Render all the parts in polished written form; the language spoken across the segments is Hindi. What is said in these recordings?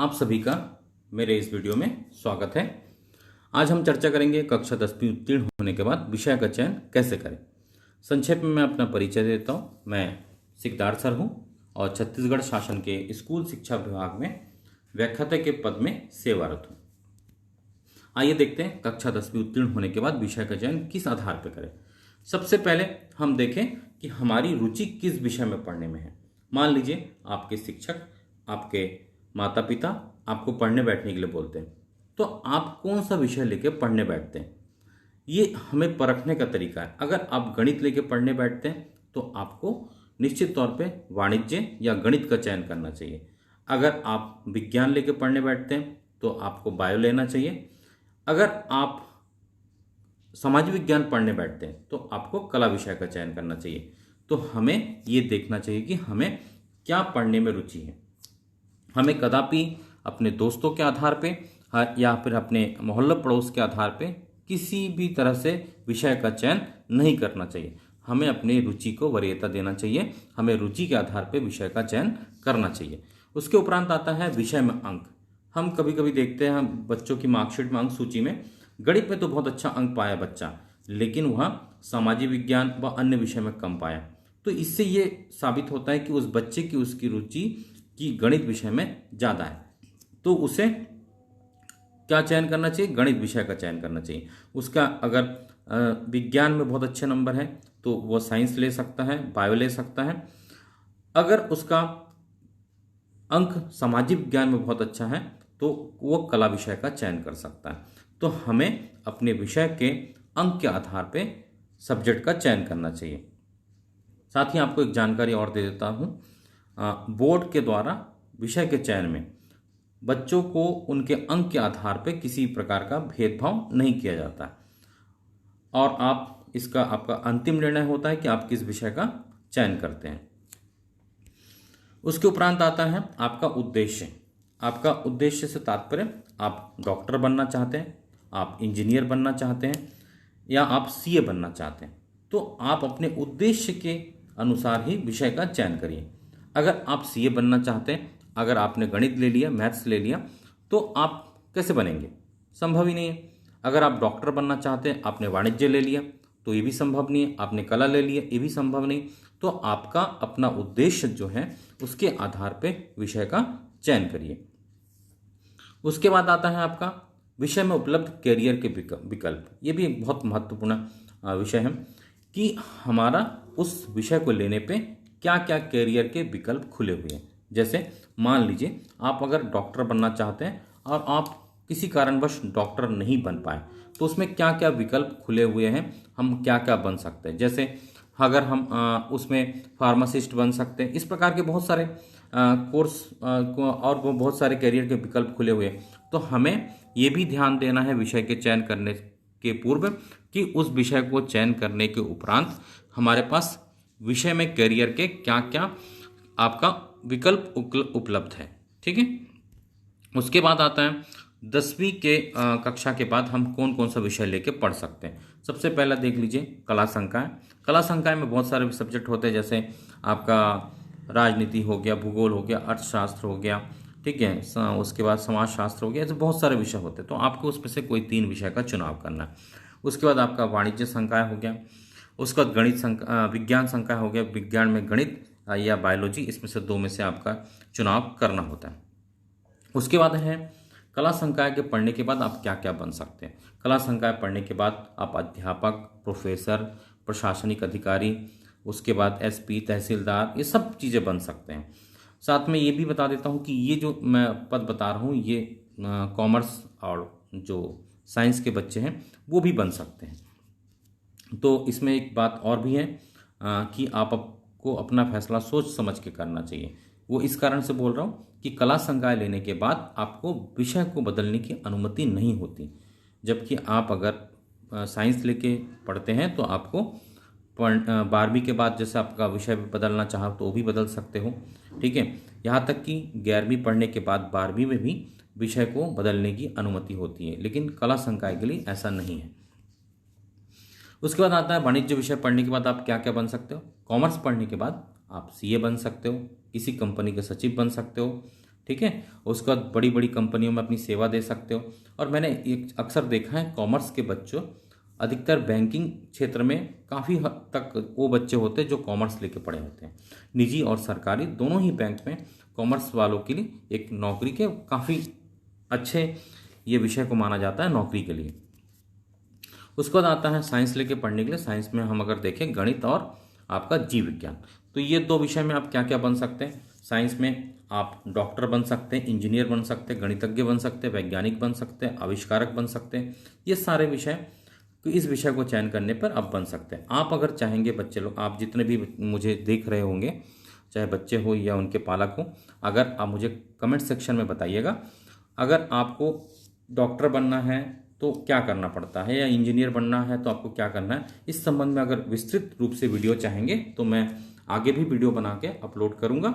आप सभी का मेरे इस वीडियो में स्वागत है। आज हम चर्चा करेंगे कक्षा 10वीं उत्तीर्ण होने के बाद विषय का चयन कैसे करें। संक्षेप में मैं अपना परिचय देता हूँ। मैं सिकदार सर हूँ और छत्तीसगढ़ शासन के स्कूल शिक्षा विभाग में व्याख्याता के पद में सेवारत हूँ। आइए देखते हैं कक्षा 10वीं उत्तीर्ण होने के बाद विषय का चयन किस आधार पर करें। सबसे पहले हम देखें कि हमारी रुचि किस विषय में पढ़ने में है। मान लीजिए आपके शिक्षक, आपके माता पिता आपको पढ़ने बैठने के लिए बोलते हैं, तो आप कौन सा विषय लेके पढ़ने बैठते हैं, ये हमें परखने का तरीका है। अगर आप गणित लेके पढ़ने बैठते हैं तो आपको निश्चित तौर पे वाणिज्य या गणित का चयन करना चाहिए। अगर आप विज्ञान लेके पढ़ने बैठते हैं तो आपको बायो लेना चाहिए। अगर आप समाज विज्ञान पढ़ने बैठते हैं तो आपको कला विषय का चयन करना चाहिए। तो हमें ये देखना चाहिए कि हमें क्या पढ़ने में रुचि है। हमें कदापि अपने दोस्तों के आधार पे या फिर अपने मोहल्ला पड़ोस के आधार पे किसी भी तरह से विषय का चयन नहीं करना चाहिए। हमें अपनी रुचि को वरीयता देना चाहिए। हमें रुचि के आधार पे विषय का चयन करना चाहिए। उसके उपरांत आता है विषय में अंक। हम कभी कभी देखते हैं बच्चों की मार्कशीट में अंक सूची में गणित में तो बहुत अच्छा अंक पाया बच्चा, लेकिन वह सामाजिक विज्ञान व अन्य विषय में कम पाया। तो इससे ये साबित होता है कि उस बच्चे की उसकी रुचि की गणित विषय में ज़्यादा है। तो उसे क्या चयन करना चाहिए? गणित विषय का चयन करना चाहिए। उसका अगर विज्ञान में बहुत अच्छे नंबर है तो वो साइंस ले सकता है, बायो ले सकता है। अगर उसका अंक सामाजिक विज्ञान में बहुत अच्छा है तो वो कला विषय का चयन कर सकता है। तो हमें अपने विषय के अंक के आधार पे सब्जेक्ट का चयन करना चाहिए। साथ ही आपको एक जानकारी और दे देता हूँ। बोर्ड के द्वारा विषय के चयन में बच्चों को उनके अंक के आधार पर किसी प्रकार का भेदभाव नहीं किया जाता और आपका अंतिम निर्णय होता है कि आप किस विषय का चयन करते हैं। उसके उपरांत आता है आपका उद्देश्य। आपका उद्देश्य से तात्पर्य आप डॉक्टर बनना चाहते हैं, आप इंजीनियर बनना चाहते हैं या आप सीए बनना चाहते हैं, तो आप अपने उद्देश्य के अनुसार ही विषय का चयन करिए। अगर आप सीए बनना चाहते हैं, अगर आपने गणित ले लिया, मैथ्स ले लिया, तो आप कैसे बनेंगे? संभव ही नहीं है। अगर आप डॉक्टर बनना चाहते हैं, आपने वाणिज्य ले लिया तो ये भी संभव नहीं है। आपने कला ले लिया, ये भी संभव नहीं। तो आपका अपना उद्देश्य जो है उसके आधार पे विषय का चयन करिए। उसके बाद आता है आपका विषय में उपलब्ध कैरियर के विकल्प। ये भी एक बहुत महत्वपूर्ण विषय है कि हमारा उस विषय को लेने पे क्या क्या कैरियर के विकल्प खुले हुए हैं। जैसे मान लीजिए आप अगर डॉक्टर बनना चाहते हैं और आप किसी कारणवश डॉक्टर नहीं बन पाए, तो उसमें क्या क्या विकल्प खुले हुए हैं, हम क्या क्या बन सकते हैं। जैसे अगर हम उसमें फार्मासिस्ट बन सकते हैं। इस प्रकार के बहुत सारे कोर्स और बहुत सारे कैरियर के विकल्प खुले हुए हैं। तो हमें ये भी ध्यान देना है विषय के चयन करने के पूर्व कि उस विषय को चयन करने के उपरांत हमारे पास विषय में कैरियर के क्या क्या आपका विकल्प उपलब्ध है। ठीक है। उसके बाद आता है 10वीं के कक्षा के बाद हम कौन कौन सा विषय लेके पढ़ सकते हैं। सबसे पहला देख लीजिए कला संकाय। कला संकाय में बहुत सारे सब्जेक्ट होते हैं, जैसे आपका राजनीति हो गया, भूगोल हो गया, अर्थशास्त्र हो गया, ठीक है, उसके बाद समाजशास्त्र हो गया। ऐसे बहुत सारे विषय होते हैं। तो आपको उसमें से कोई 3 विषय का चुनाव करना है। उसके बाद आपका वाणिज्य संकाय हो गया। उसके बाद विज्ञान संकाय हो गया। विज्ञान में गणित या बायोलॉजी, इसमें से 2 में से आपका चुनाव करना होता है। उसके बाद है कला संकाय के पढ़ने के बाद आप क्या क्या बन सकते हैं। कला संकाय पढ़ने के बाद आप अध्यापक, प्रोफेसर, प्रशासनिक अधिकारी, उसके बाद एसपी, तहसीलदार, ये सब चीज़ें बन सकते हैं। साथ में ये भी बता देता हूँ कि ये जो मैं पद बता रहा हूँ ये कॉमर्स और जो साइंस के बच्चे हैं वो भी बन सकते हैं। तो इसमें एक बात और भी है कि आपको अपना फैसला सोच समझ के करना चाहिए। वो इस कारण से बोल रहा हूँ कि कला संकाय लेने के बाद आपको विषय को बदलने की अनुमति नहीं होती। जबकि आप अगर साइंस लेके पढ़ते हैं तो आपको 12वीं के बाद जैसे आपका विषय बदलना चाहो तो वो भी बदल सकते हो। ठीक है। यहाँ तक कि 11वीं पढ़ने के बाद 12वीं में भी विषय को बदलने की अनुमति होती है, लेकिन कला संकाय के लिए ऐसा नहीं है। उसके बाद आता है वाणिज्य विषय पढ़ने के बाद आप क्या क्या बन सकते हो। कॉमर्स पढ़ने के बाद आप सीए बन सकते हो, किसी कंपनी के सचिव बन सकते हो, ठीक है। उसके बाद बड़ी बड़ी कंपनियों में अपनी सेवा दे सकते हो। और मैंने एक अक्सर देखा है कॉमर्स के बच्चों, अधिकतर बैंकिंग क्षेत्र में काफ़ी हद तक वो बच्चे होते हैं जो कॉमर्स लेके पढ़े होते हैं। निजी और सरकारी दोनों ही बैंक में कॉमर्स वालों के लिए एक नौकरी के काफ़ी अच्छे ये विषय को माना जाता है नौकरी के लिए। उसके बाद आता है साइंस लेके पढ़ने के लिए। साइंस में हम अगर देखें गणित और आपका जीव विज्ञान, तो ये दो विषय में आप क्या क्या बन सकते हैं। साइंस में आप डॉक्टर बन सकते हैं, इंजीनियर बन सकते हैं, गणितज्ञ बन सकते हैं, वैज्ञानिक बन सकते हैं, आविष्कारक बन सकते हैं। ये सारे विषय इस विषय को चयन करने पर आप बन सकते हैं। आप अगर चाहेंगे, बच्चे लोग, आप जितने भी मुझे देख रहे होंगे, चाहे बच्चे हो या उनके पालक हो, अगर आप मुझे कमेंट सेक्शन में बताइएगा, अगर आपको डॉक्टर बनना है तो क्या करना पड़ता है, या इंजीनियर बनना है तो आपको क्या करना है। इस संबंध में अगर विस्तृत रूप से वीडियो चाहेंगे तो मैं आगे भी वीडियो बना के अपलोड करूंगा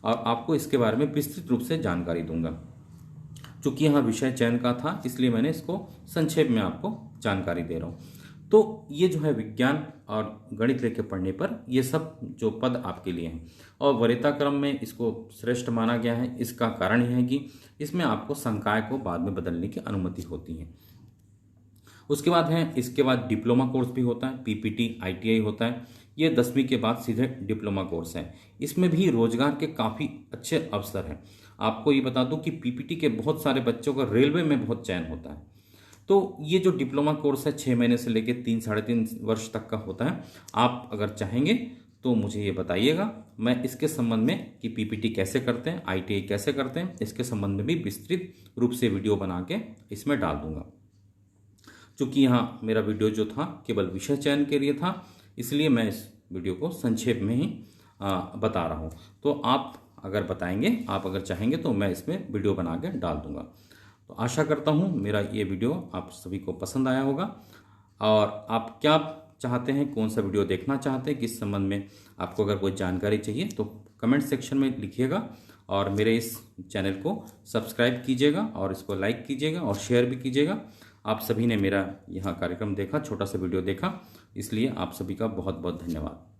और आपको इसके बारे में विस्तृत रूप से जानकारी दूंगा। चूंकि यहाँ विषय चयन का था इसलिए मैंने इसको संक्षेप में आपको जानकारी दे रहा हूँ। तो ये जो है विज्ञान और गणित लेके पढ़ने पर ये सब जो पद आपके लिए हैं, और वरीयता क्रम में इसको श्रेष्ठ माना गया है। इसका कारण यह है कि इसमें आपको संकाय को बाद में बदलने की अनुमति होती है। उसके बाद है, इसके बाद डिप्लोमा कोर्स भी होता है, पीपीटी, आईटीआई होता है। ये 10वीं के बाद सीधे डिप्लोमा कोर्स है। इसमें भी रोजगार के काफ़ी अच्छे अवसर हैं। आपको ये बता दूं कि पीपीटी के बहुत सारे बच्चों का रेलवे में बहुत चयन होता है। तो ये जो डिप्लोमा कोर्स है 6 महीने से लेकर 3 साढ़े 3 वर्ष तक का होता है। आप अगर चाहेंगे तो मुझे ये बताइएगा, मैं इसके संबंध में कि पीपीटी कैसे करते हैं, आईटीआई कैसे करते हैं, इसके संबंध में भी विस्तृत रूप से वीडियो बना के इसमें डाल दूंगा। चूँकि यहाँ मेरा वीडियो जो था केवल विषय चयन के लिए था, इसलिए मैं इस वीडियो को संक्षेप में ही बता रहा हूँ। तो आप अगर बताएंगे, आप अगर चाहेंगे तो मैं इसमें वीडियो बना के डाल दूंगा। तो आशा करता हूँ मेरा ये वीडियो आप सभी को पसंद आया होगा। और आप क्या चाहते हैं, कौन सा वीडियो देखना चाहते हैं, किस संबंध में आपको अगर कोई जानकारी चाहिए तो कमेंट सेक्शन में लिखिएगा। और मेरे इस चैनल को सब्सक्राइब कीजिएगा और इसको लाइक कीजिएगा और शेयर भी कीजिएगा। आप सभी ने मेरा यहाँ कार्यक्रम देखा, छोटा सा वीडियो देखा, इसलिए आप सभी का बहुत बहुत धन्यवाद।